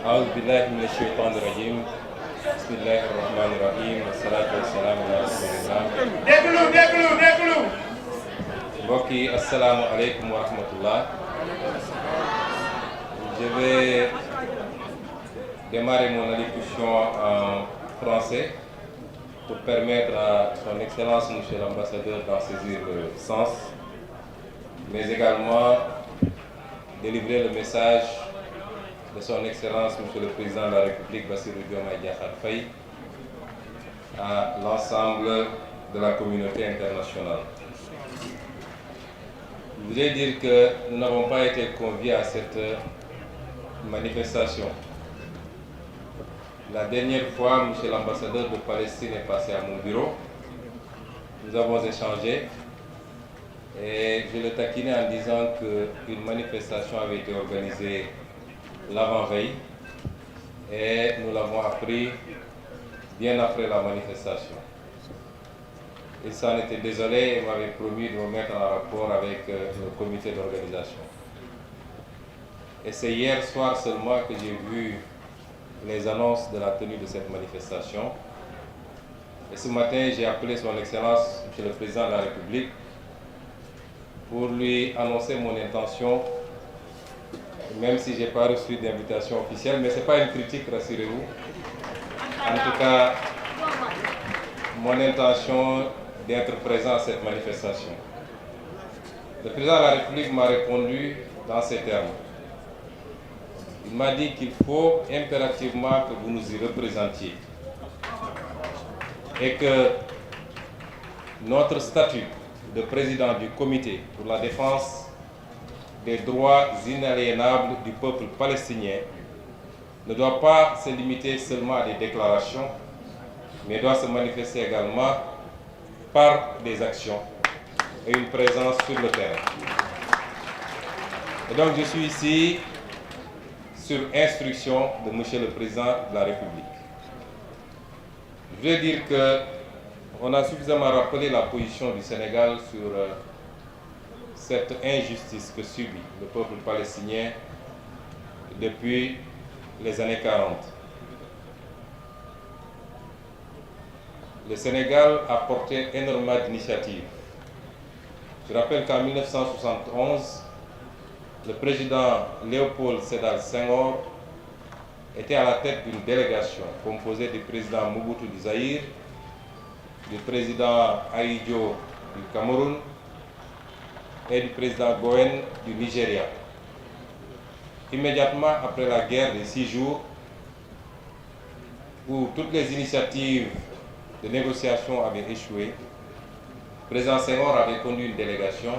أعوذ بالله من الشيطان الرجيم بسم الله الرحمن الرحيم والصلاة والسلام على رسول الله. déglu. mbokk yi asalaamualeykum wa rahmatullah. Je vais démarrer mon allocution en français pour permettre à son Excellence, Monsieur l'Ambassadeur, d'en saisir le sens, mais également délivrer le message de son Excellence, Monsieur le Président de la République, Bassirou Diomaye Diakhar Faye, à l'ensemble de la communauté internationale. Je voudrais dire que nous n'avons pas été conviés à cette manifestation. La dernière fois, Monsieur l'ambassadeur de Palestine est passé à mon bureau. Nous avons échangé et je le taquinais en disant qu'une manifestation avait été organisée l'avant-veille et nous l'avons appris bien après la manifestation. Il s'en était désolé et m'avait promis de me mettre en rapport avec le comité d'organisation. Et c'est hier soir seulement que j'ai vu les annonces de la tenue de cette manifestation. Et ce matin, j'ai appelé son Excellence, Monsieur le Président de la République, pour lui annoncer mon intention, même si je n'ai pas reçu d'invitation officielle, mais ce n'est pas une critique, rassurez-vous. En tout cas, mon intention d'être présent à cette manifestation. Le Président de la République m'a répondu dans ces termes. Il m'a dit qu'il faut impérativement que vous nous y représentiez et que notre statut de président du comité pour la défense des droits inaliénables du peuple palestinien ne doit pas se limiter seulement à des déclarations, mais doit se manifester également par des actions et une présence sur le terrain. Et donc je suis ici sur instruction de Monsieur le Président de la République. Je veux dire qu'on a suffisamment rappelé la position du Sénégal sur cette injustice que subit le peuple palestinien depuis les années 40. Le Sénégal a porté énormément d'initiatives. Je rappelle qu'en 1971, le président Léopold Sédar Senghor était à la tête d'une délégation composée du président Mobutu du Zaïre, du président Ahidjo du Cameroun et du président Goen du Nigeria. Immédiatement après la guerre des 6 jours, où toutes les initiatives de négociation avaient échoué, le président Senghor avait conduit une délégation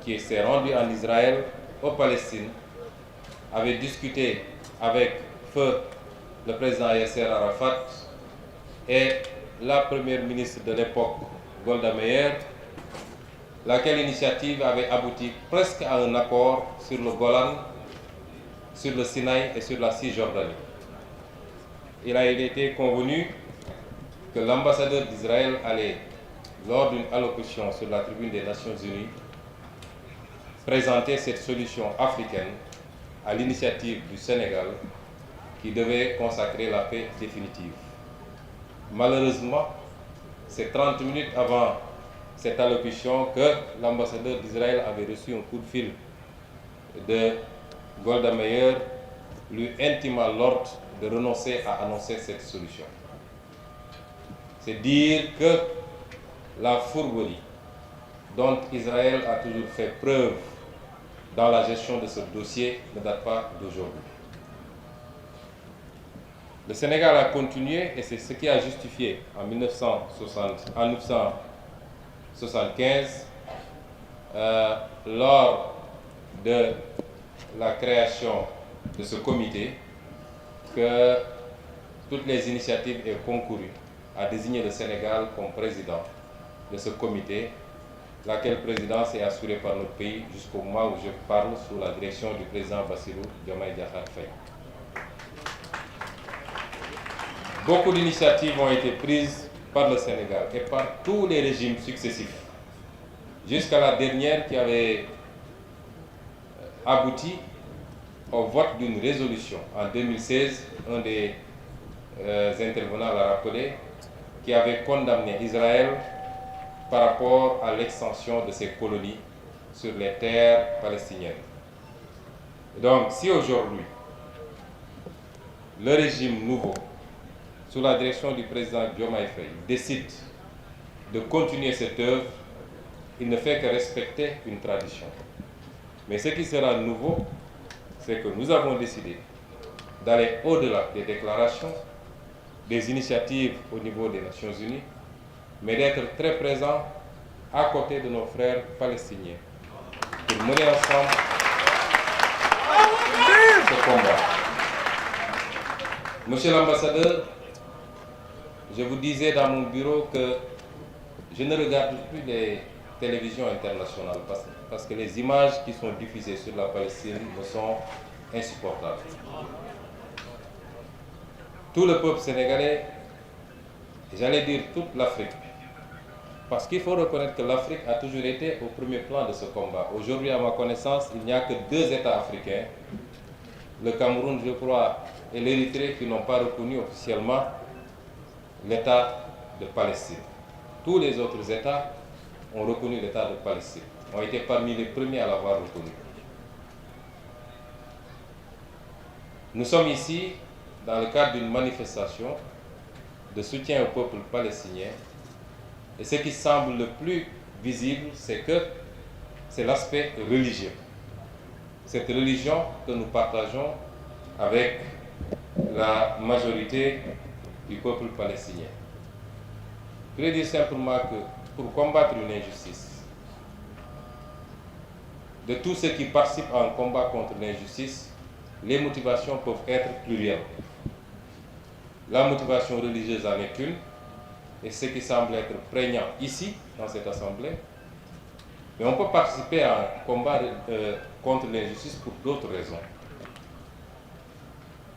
qui s'est rendue en Israël, aux Palestine, avait discuté avec feu le président Yasser Arafat et la première ministre de l'époque, Golda Meir, laquelle initiative avait abouti presque à un accord sur le Golan, sur le Sinaï et sur la Cisjordanie. Il a été convenu que l'ambassadeur d'Israël allait, lors d'une allocution sur la tribune des Nations Unies, présenter cette solution africaine à l'initiative du Sénégal qui devait consacrer la paix définitive. Malheureusement, c'est 30 minutes avant cette allocution que l'ambassadeur d'Israël avait reçu un coup de fil de Golda Meir lui intimant l'ordre de renoncer à annoncer cette solution. C'est dire que la fourberie dont Israël a toujours fait preuve dans la gestion de ce dossier ne date pas d'aujourd'hui. Le Sénégal a continué et c'est ce qui a justifié en 1975, lors de la création de ce comité, que toutes les initiatives aient concouru à désigner le Sénégal comme président de ce comité, laquelle présidence est assurée par notre pays jusqu'au moment où je parle sous la direction du président Bassirou Diomaye Diakhar Faye. Beaucoup d'initiatives ont été prises par le Sénégal et par tous les régimes successifs, jusqu'à la dernière qui avait abouti au vote d'une résolution en 2016, un des intervenants l'a rappelé, qui avait condamné Israël par rapport à l'extension de ses colonies sur les terres palestiniennes. Donc, si aujourd'hui, le régime nouveau, sous la direction du président Diomaye Faye, décide de continuer cette œuvre, il ne fait que respecter une tradition. Mais ce qui sera nouveau, c'est que nous avons décidé d'aller au-delà des déclarations, des initiatives au niveau des Nations Unies, mais d'être très présents à côté de nos frères palestiniens pour mener ensemble ce combat. Monsieur l'ambassadeur, je vous disais dans mon bureau que je ne regarde plus les télévisions internationales parce que les images qui sont diffusées sur la Palestine me sont insupportables. Tout le peuple sénégalais, j'allais dire toute l'Afrique, parce qu'il faut reconnaître que l'Afrique a toujours été au premier plan de ce combat. Aujourd'hui, à ma connaissance, il n'y a que 2 États africains, le Cameroun, je crois, et l'Érythrée, qui n'ont pas reconnu officiellement l'État de Palestine. Tous les autres États ont reconnu l'État de Palestine, ont été parmi les premiers à l'avoir reconnu. Nous sommes ici dans le cadre d'une manifestation de soutien au peuple palestinien. Et ce qui semble le plus visible, c'est l'aspect religieux. Cette religion que nous partageons avec la majorité du peuple palestinien. Je voulais dire simplement que pour combattre une injustice, de tous ceux qui participent à un combat contre l'injustice, les motivations peuvent être plurielles. La motivation religieuse en est une, et ce qui semble être prégnant ici, dans cette assemblée. Mais on peut participer à un combat contre l'injustice pour d'autres raisons.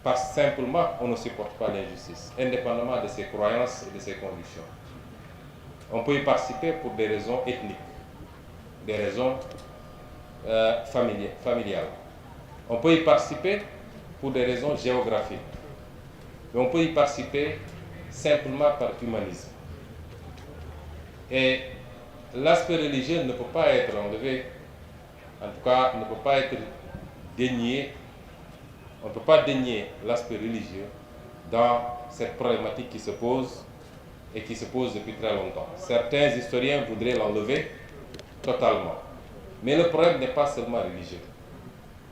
Parce que simplement, on ne supporte pas l'injustice, indépendamment de ses croyances et de ses convictions. On peut y participer pour des raisons ethniques, des raisons familiales. On peut y participer pour des raisons géographiques. Mais on peut y participer simplement par humanisme. Et l'aspect religieux ne peut pas être enlevé, en tout cas ne peut pas être dénié. On ne peut pas dénier l'aspect religieux dans cette problématique qui se pose et qui se pose depuis très longtemps. Certains historiens voudraient l'enlever totalement. Mais le problème n'est pas seulement religieux.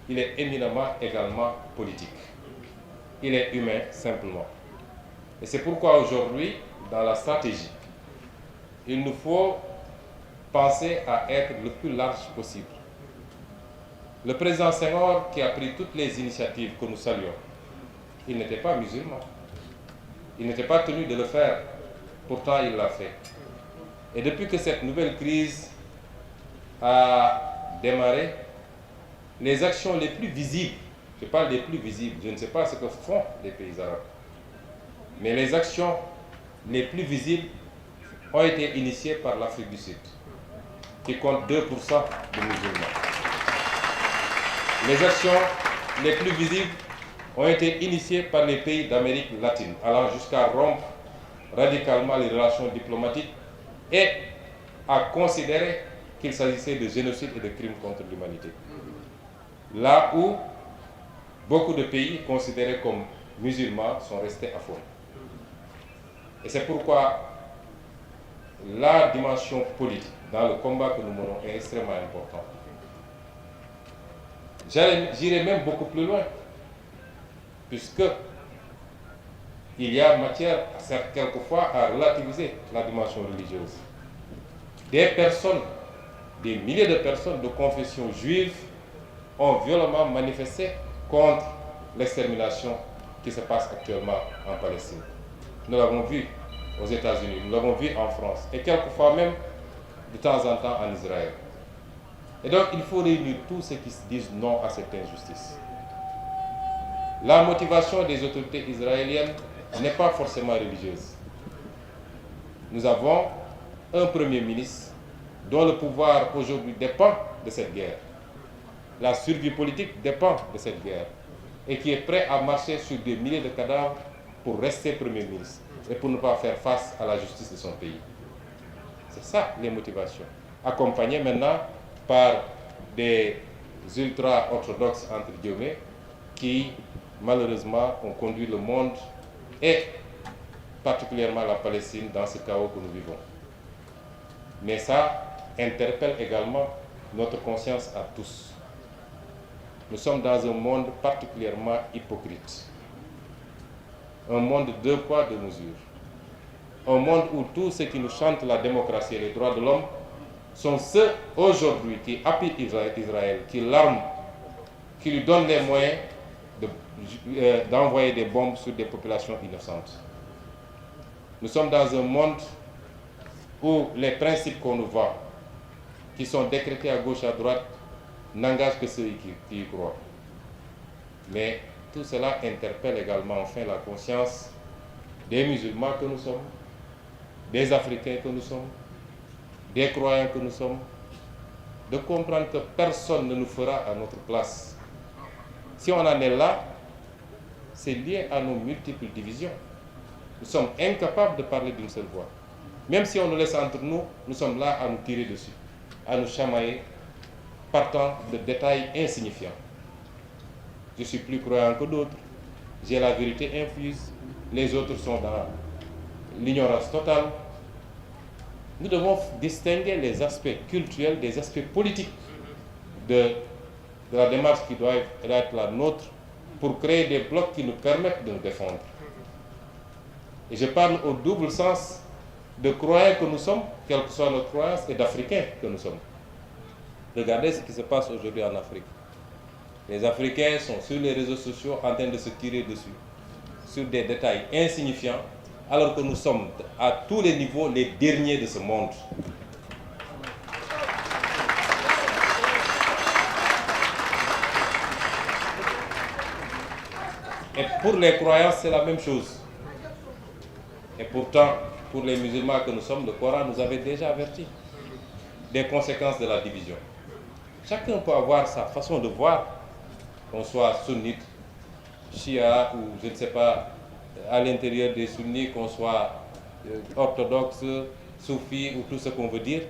Il est éminemment également politique. Il est humain simplement. Et c'est pourquoi aujourd'hui, dans la stratégie, il nous faut penser à être le plus large possible. Le président Senghor, qui a pris toutes les initiatives que nous saluons, il n'était pas musulman. Il n'était pas tenu de le faire. Pourtant, il l'a fait. Et depuis que cette nouvelle crise a démarré, les actions les plus visibles, je parle des plus visibles, je ne sais pas ce que font les pays arabes, mais les actions les plus visibles ont été initiées par l'Afrique du Sud, qui compte 2% de musulmans. Les actions les plus visibles ont été initiées par les pays d'Amérique latine, allant jusqu'à rompre radicalement les relations diplomatiques et à considérer qu'il s'agissait de génocide et de crimes contre l'humanité. Là où beaucoup de pays considérés comme musulmans sont restés à fond. Et c'est pourquoi la dimension politique dans le combat que nous menons est extrêmement importante. J'irai même beaucoup plus loin, puisque il y a matière, quelquefois, à relativiser la dimension religieuse. Des personnes, des milliers de personnes de confession juive ont violemment manifesté contre l'extermination qui se passe actuellement en Palestine. Nous l'avons vu aux États-Unis, nous l'avons vu en France, et quelquefois même, de temps en temps, en Israël. Et donc, il faut réunir tous ceux qui disent non à cette injustice. La motivation des autorités israéliennes n'est pas forcément religieuse. Nous avons un Premier ministre dont le pouvoir aujourd'hui dépend de cette guerre. la survie politique dépend de cette guerre et qui est prêt à marcher sur des milliers de cadavres pour rester Premier ministre et pour ne pas faire face à la justice de son pays. C'est ça les motivations. Accompagnées maintenant par des ultra-orthodoxes, entre guillemets, qui malheureusement ont conduit le monde et particulièrement la Palestine dans ce chaos que nous vivons. Mais ça interpelle également notre conscience à tous. Nous sommes dans un monde particulièrement hypocrite. Un monde de deux poids, deux mesures. Un monde où tous ceux qui nous chantent la démocratie et les droits de l'homme sont ceux aujourd'hui qui appuient Israël, qui l'arment, qui lui donnent les moyens d'envoyer des bombes sur des populations innocentes. Nous sommes dans un monde où les principes qu'on nous vend, qui sont décrétés à gauche et à droite, n'engagent que ceux qui y croient. Mais tout cela interpelle également enfin la conscience des musulmans que nous sommes, des Africains que nous sommes, des croyants que nous sommes, de comprendre que personne ne nous fera à notre place. Si on en est là, c'est lié à nos multiples divisions. Nous sommes incapables de parler d'une seule voix. Même si on nous laisse entre nous, nous sommes là à nous tirer dessus, à nous chamailler, partant de détails insignifiants. Je suis plus croyant que d'autres, j'ai la vérité infuse, les autres sont dans l'ignorance totale. Nous devons distinguer les aspects culturels des aspects politiques de la démarche qui doit être la nôtre pour créer des blocs qui nous permettent de nous défendre. Et je parle au double sens de croyants que nous sommes, quelle que soit notre croyance, et d'Africains que nous sommes. Regardez ce qui se passe aujourd'hui en Afrique. Les Africains sont sur les réseaux sociaux en train de se tirer dessus, sur des détails insignifiants, alors que nous sommes à tous les niveaux les derniers de ce monde. Et pour les croyants, c'est la même chose. Et pourtant, pour les musulmans que nous sommes, le Coran nous avait déjà averti des conséquences de la division. Chacun peut avoir sa façon de voir, qu'on soit sunnite, chia ou je ne sais pas, à l'intérieur des sunnis, qu'on soit orthodoxe, soufi ou tout ce qu'on veut dire.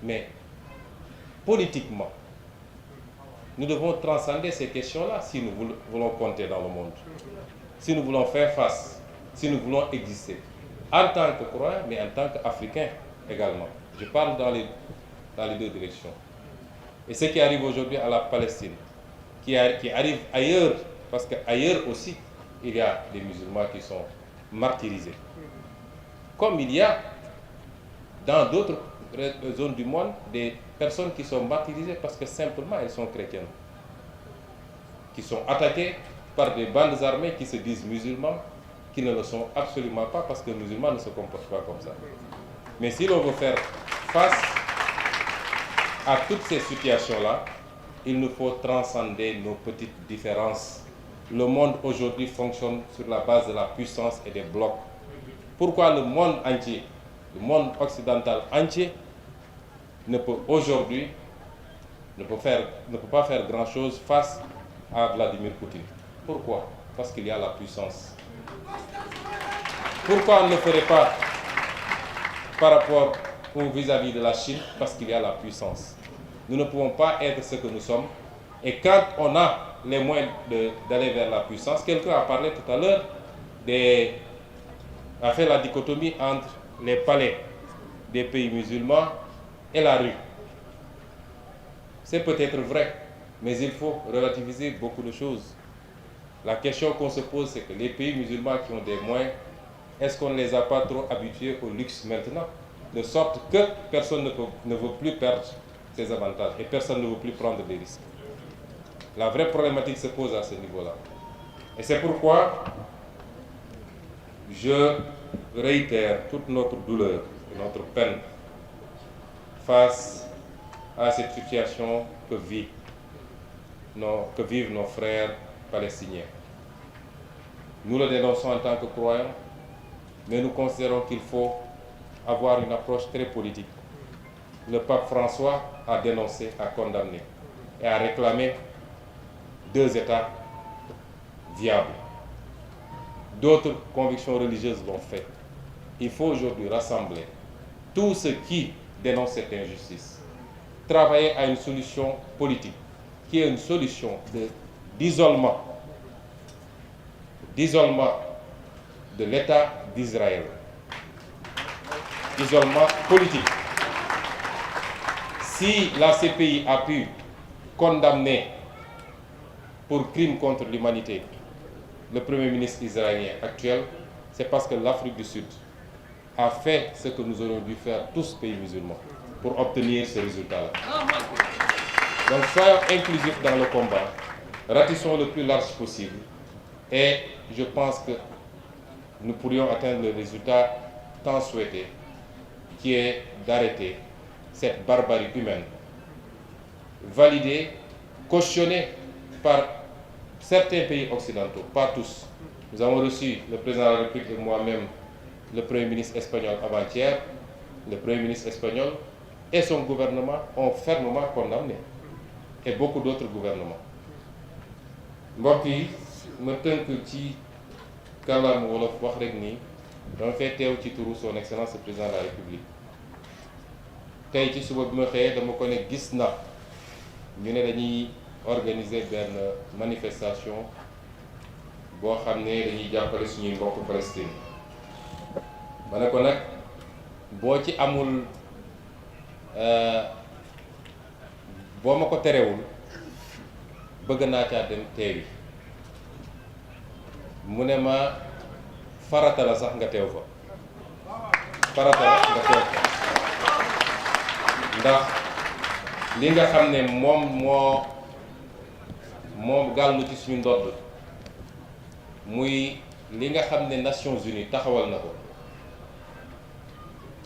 Mais politiquement, nous devons transcender ces questions-là si nous voulons compter dans le monde, si nous voulons faire face, si nous voulons exister, en tant que croyants, mais en tant qu'Africains également. Je parle dans les deux directions. Et ce qui arrive aujourd'hui à la Palestine, qui arrive ailleurs, parce qu'ailleurs aussi, il y a des musulmans qui sont martyrisés. Comme il y a dans d'autres zones du monde des personnes qui sont martyrisées parce que simplement elles sont chrétiennes, qui sont attaquées par des bandes armées qui se disent musulmans, qui ne le sont absolument pas parce que les musulmans ne se comportent pas comme ça. Mais si l'on veut faire face à toutes ces situations-là, il nous faut transcender nos petites différences. Le monde aujourd'hui fonctionne sur la base de la puissance et des blocs. Pourquoi le monde entier, le monde occidental entier, ne peut aujourd'hui ne peut pas faire grand-chose face à Vladimir Poutine? Pourquoi? Parce qu'il y a la puissance. Pourquoi on ne le ferait pas par rapport ou vis-à-vis de la Chine? Parce qu'il y a la puissance. Nous ne pouvons pas être ce que nous sommes. Et quand on a les moyens d'aller vers la puissance, quelqu'un a parlé tout à l'heure, a fait la dichotomie entre les palais des pays musulmans et la rue. C'est peut-être vrai, mais il faut relativiser beaucoup de choses. La question qu'on se pose, c'est que les pays musulmans qui ont des moyens, est-ce qu'on ne les a pas trop habitués au luxe maintenant? De sorte que personne ne veut plus perdre ses avantages et personne ne veut plus prendre des risques. La vraie problématique se pose à ce niveau-là. Et c'est pourquoi je réitère toute notre douleur et notre peine face à cette situation que vivent nos frères palestiniens. Nous le dénonçons en tant que croyants, mais nous considérons qu'il faut avoir une approche très politique. Le pape François a dénoncé, a condamné. et à réclamer 2 États viables. D'autres convictions religieuses l'ont fait. Il faut aujourd'hui rassembler tous ceux qui dénoncent cette injustice, travailler à une solution politique, qui est une solution d'isolement de l'État d'Israël. Isolement politique. Si la CPI a pu condamner pour crime contre l'humanité le Premier ministre israélien actuel, c'est parce que l'Afrique du Sud a fait ce que nous aurions dû faire tous pays musulmans pour obtenir ce résultat-là. Donc soyons inclusifs dans le combat, ratissons le plus large possible et je pense que nous pourrions atteindre le résultat tant souhaité, qui est d'arrêter cette barbarie humaine, validée, cautionnée par certains pays occidentaux, pas tous. Nous avons reçu, le président de la République et moi-même, le Premier ministre espagnol avant-hier. Le Premier ministre espagnol et son gouvernement ont fermement condamné, et beaucoup d'autres gouvernements. mbokk yi ma tënk ci kàllaama wolof wax rek ni dama fay teew ci turu son excellence le président de la République. tey ci suba bi ma xëyee dama ko ne gis na ñu ne dañuy organiser benn manifestation boo xam ne dañuy jàppale suñuy mbokk Palestine. ma ne ko nag boo ci amul boo ma ko terewul bëgg naa caa dem teewi. mu ne ma farata la sax nga teew fa, farata la nga teew fa ndax li nga xam ne moom gàllu ci suñu ndodd muy li nga xam ne Nations Unies taxawal na ko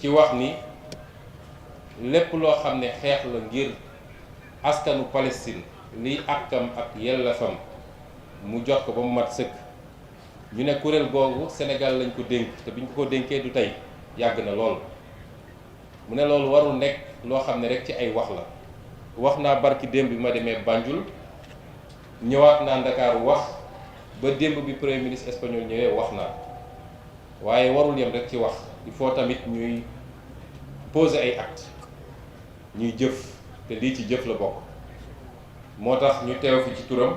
ci wax ni lépp loo xam ne xeex la ngir askanu Palestine liy àkkam ak yellefam mu jot ko ba mu mat sëkk. ñu ne kuréel googu Sénégal lañ ko dénk te biñ ko dénkee du tey yàgg na lool. mu ne loolu warul nekk loo xam ne rek ci ay wax la. wax naa barki démb bi ma demee Banjul ñëwaat naa Ndakaaru wax ba démb bi premier ministre espagnol ñëwee wax naa waaye warul yem rek ci wax. il faut tamit ñuy poser ay actes ñuy jëf te lii ci jëf la bokk. moo tax ñu teew fi ci turam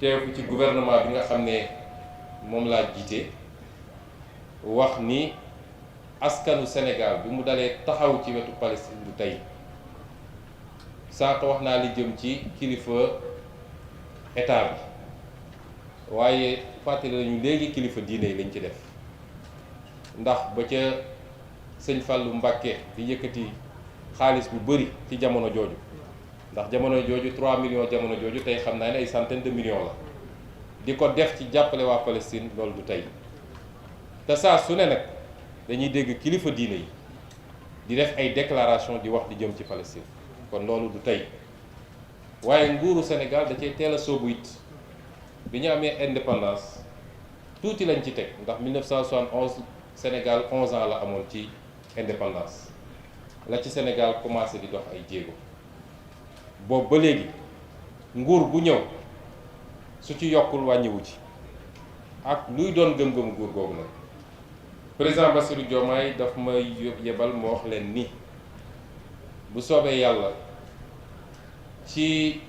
teew fi ci gouvernement bi nga xam ne moom laa jiite wax ni askanu Sénégal bi mu dalee taxaw ci wetu Palestine bu tey sànq wax naa li jëm ci kilifa état bi waaye fàttali nañu léegi kilifa diine yi lañ ci def ndax ba ca sëñ Fallou Mbacké di yëkkati xaalis bu bëri ci jamono jooju ndax jamono jooju 3 millions jamono jooju tey xam naa ne ay centaine de millions la di ko def ci jàppale waa Palestine loolu du tey te saa su ne nag dañuy dégg kilifa diine yi di def ay déclaration di wax di jëm ci Palestine kon loolu du tey waaye nguuru Sénégal da cee teel a soobu it bi ñu amee indépendance tuuti lañ ci teg ndax 1971 Sénégal 11 ans la amoon ci indépendance la ci Sénégal commencé di dox ay jéego boobu ba léegi nguur bu ñëw su ci yokkul wàññiwu ci ak luy doon gëm-gëm nguur googu nag président Bassirou Diomaye daf ma yebal ma wax leen ni bu soobee yàlla ci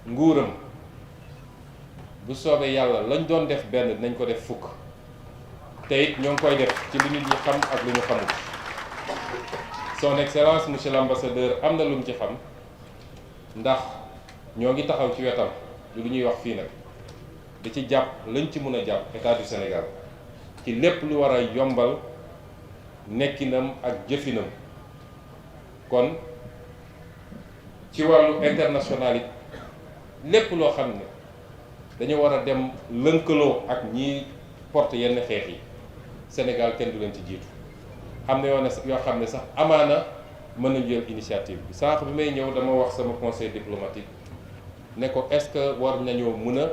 nguuram bu soobee yàlla lañ doon def benn dinañ ko def fukk te it ñoo ngi koy def ci lu nit ñi xam ak lu ñu xamul. son excellence monsieur l'ambassadeur am na lu mu ci xam ndax ñoo ngi taxaw ci wetam lu ñuy wax fii nag di ci jàpp lañ ci mën a jàpp état du Sénégal ci lépp lu war a yombal nekkinam ak jëfinam. kon ci wàllu international it lépp loo xam ne dañu war a dem lënkaloo ak ñi porte yenn xeex yi Sénégal kenn du leen ci jiitu. am na yoo xam ne sax amaana mën nañu jël initiative bi sànq bi may ñëw dama wax sama conseil diplomatique ne ko est-ce que war nañoo mën a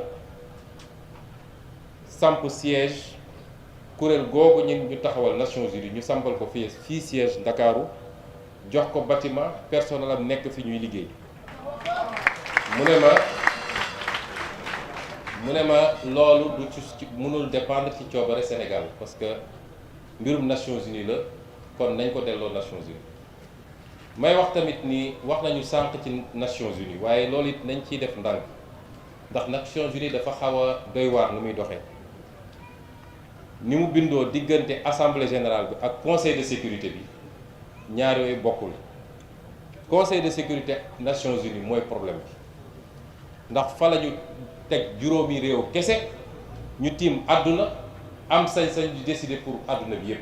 samp siège kuréel googu ñu taxawal Nations Unies ñu sampal ko fii siège Ndakaaru jox ko bâtiment personnel am nekk fi ñuy liggéey mu ne ma loolu du ci mënul dépendre ci coobare Sénégal parce que mbirum Nations Unies la kon nañ ko delloo Nations Unies may wax tamit ni wax nañu sànq ci Nations Unies waaye loolu it nañ ciy def ndànk ndax Nations Unies dafa xaw a doy waar nu muy doxee ni mu bindoo diggante assemblée générale bi ak conseil de sécurité bi ñaar yooyu bokkul conseil de sécurité Nations Unies mooy problème bi ndax fa la ñu teg juróomi réew kese ñu tiim àdduna am sañ-sañ di décider pour àdduna bi yépp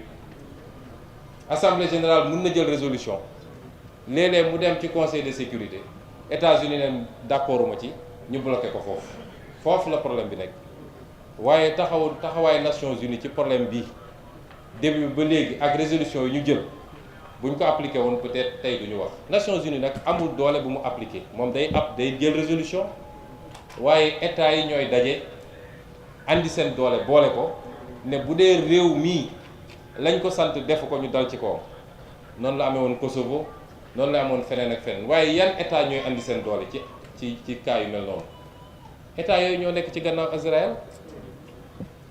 assemblée générale mën na jël résolution léeg-léeg mu dem ci conseil de sécurité États-Unis ne d'accorduma ci ñu bloqué ko foofu la problème bi nekk waaye taxawaay Nations Unies ci problème bi début ba léegi ak résolution yi ñu jël bu ñu ko appliqué woon peut-être tey duñu wax Nations Unies nag amul doole bu mu appliqué moom day jël résolution waaye état yi ñooy daje andi seen doole boole ko ne bu dee réew mii lañ ko sant def ko ñu dal ci kawam noonu la amee woon Kosovo noonu la amoon feneen ak feneen waaye yan état ñooy andi seen doole ci cas yu mel noonu état yooyu ñoo nekk ci gannaaw Israël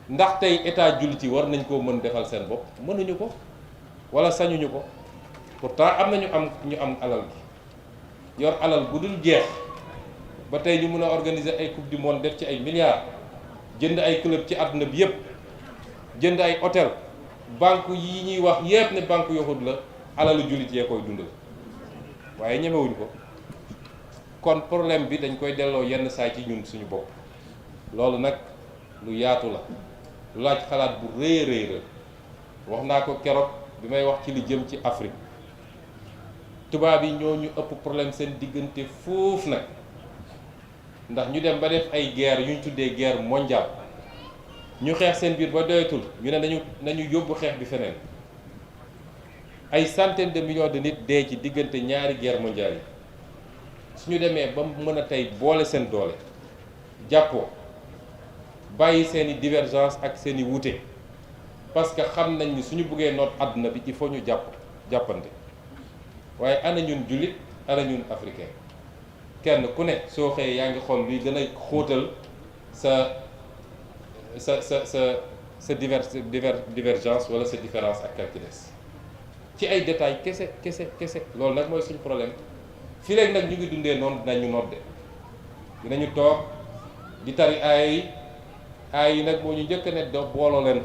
ndax tey état jullit yi war nañ koo mën defal seen bopp mënuñu ko wala sañuñu ko pourtant am na ñu am alal gi yor alal bu dul jeex ba tey ñu mën a organiser ay coupe du monde def ci ay milliards jënd ay club ci àdduna bi yépp jënd ay hôtel banque yi ñuy wax yépp ne banque yahud la alalu jullit yee koy dundal waaye ñemewuñ ko kon problème bi dañ koy delloo yenn saay ci ñun suñu bopp loolu nag lu yaatu la lu laaj xalaat bu rëy rëy wax naa ko keroog bi may wax ci li jëm ci Afrique tubaab yi ñoo ñu ëpp problème seen diggante foofu nag ndax ñu dem ba def ay guerre yu ñu tuddee guerre mondiale ñu xeex seen biir ba doyatul ñu ne nañu yóbbu xeex bi feneen ay centaines de millions de nit dee ci diggante ñaari guerre mondiale yi suñu demee ba mën a tey boole seen doole jàppoo bàyyi seeni divergence ak seeni wuute parce que xam nañ ni suñu bëggee noot àdduna bi il faut ñu jàppante waaye ana ñun jullit ana ñun africain kenn ku ne soo xëyee yaa ngi xool luy gën a xóotal sa divergence wala sa différence ak kal ci des ci ay détails kese loolu nag mooy suñu problème fii léegi nag ñu ngi dundee noonu dinañu nodde dinañu toog di tari aay yi nag moo ñu njëkk ne do booloo leen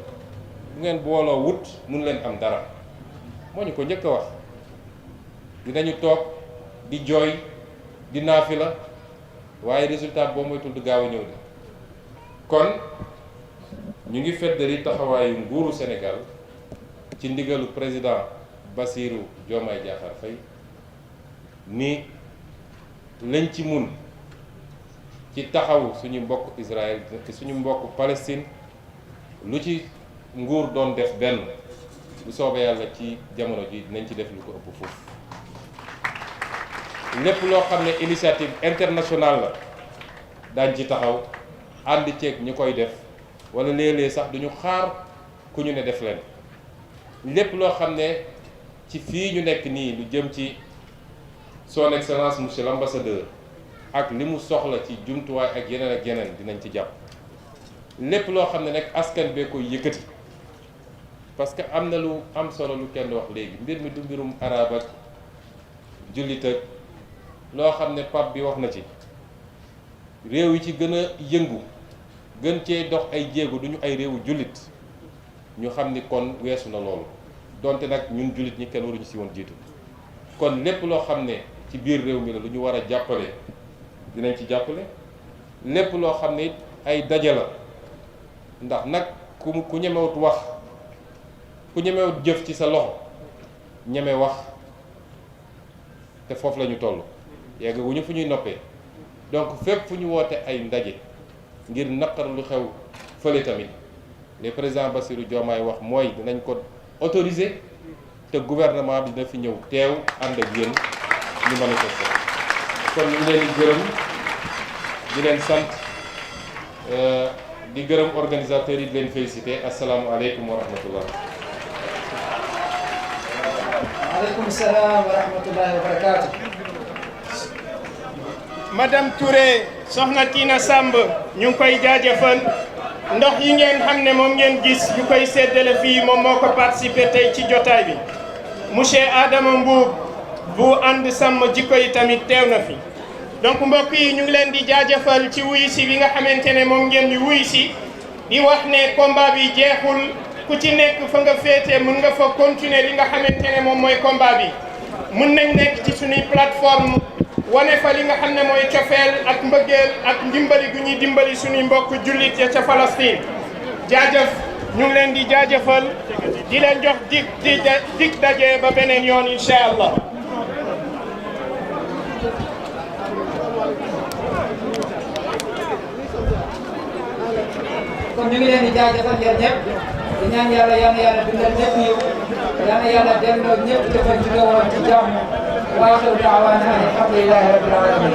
bu ngeen booloo wut mun leen am dara moo ñu ko njëkk a wax dinañu toog di jooy di naafila waaye résultat boo moytul du gaaw a ñëw de kon ñu ngi feddali taxawaayu nguuru Sénégal ci ndigalu président Bassirou Diomaye Diakhar Faye ni lañ ci mun ci taxaw suñu mbokk Israël suñu mbokk Palestine lu ci nguur doon def benn bu soobee yàlla ci jamono ji dinañ ci def lu ko ëpp foofu lépp loo xam ne initiative internationale la daañ ci taxaw ànd ceeg ñu koy def wala léeg-léeg sax duñu xaar ku ñu ne def leen lépp loo xam ne ci fii ñu nekk nii lu jëm ci son excellence monsieur l'ambassadeur ak li mu soxla ci jumtuwaay ak yeneen dinañ ci jàpp lépp loo xam ne nag askan bee koy yëkkati parce que am na lu am solo lu kenn wax léegi mbir mi du mbirum arab ak jullit ak loo xam ne Pape bi wax na ci réew yi ci gën a yëngu gën cee dox ay jéego duñu ay réewu jullit ñu xam ni kon weesu na loolu donte nag ñun jullit ñi kenn waruñu si woon jiitu kon lépp loo xam ne ci biir réew mi la lu ñu war a jàppale dinañ ci jàppale lépp loo xam ne ay daje la ndax nag ku ñemewut wax ku ñemewut jëf ci sa loxo ñeme wax te foofu la ñu toll yegg wu ñu fu ñuy noppee donc fépp fu ñu woote ay ndaje ngir naqar lu xew fële tamit le président Bassirou Diomaye wax mooy dinañ ko autoriser te gouvernement bi dina fi ñëw teew ànd ak yéen ñu manifester kon ñu ngi leen di gërëm di leen sant di gërëm organisateurs yi di leen féliciter asalaamualeykum wa rahmatullah. waaleykum salaam wa rahmatullahi wa barakaatu. madame Touré soxna Tina Samb ñu ngi koy jaajëfal ndox yi ngeen xam ne moom ngeen gis ñu koy séddale fii moom moo ko participé tey ci jotaay bi monsieur Adama Mbuub bu ànd sàmm jikko yi tamit teew na fi donc mbokk yi ñu ngi leen di jaajëfal ci wuyu si bi nga xamante ne moom ngeen di wuyu si di wax ne combat bi jeexul ku ci nekk fa nga féete mën nga fa continuer li nga xamante ne moom mooy combat bi mën nañ nekk ci suñuy plateforme wane fa li nga xam ne mooy cofeel ak mbëggeel ak ndimbali gu ñuy dimbali suñuy mbokk jullit ya ca Palestine jaajëf ñu ngi leen di jaajëfal di leen jox dig daje ba beneen yoon incha allah. kon ñu ngi leen di jaajëfal yéen ñëpp di ñaan yàlla yal na yàlla dundal ñëpp yiw yal na yàlla delloo ñëpp defal ci woon ci jàmm wa axiru da'waana alhamdulillahi rabbil alamin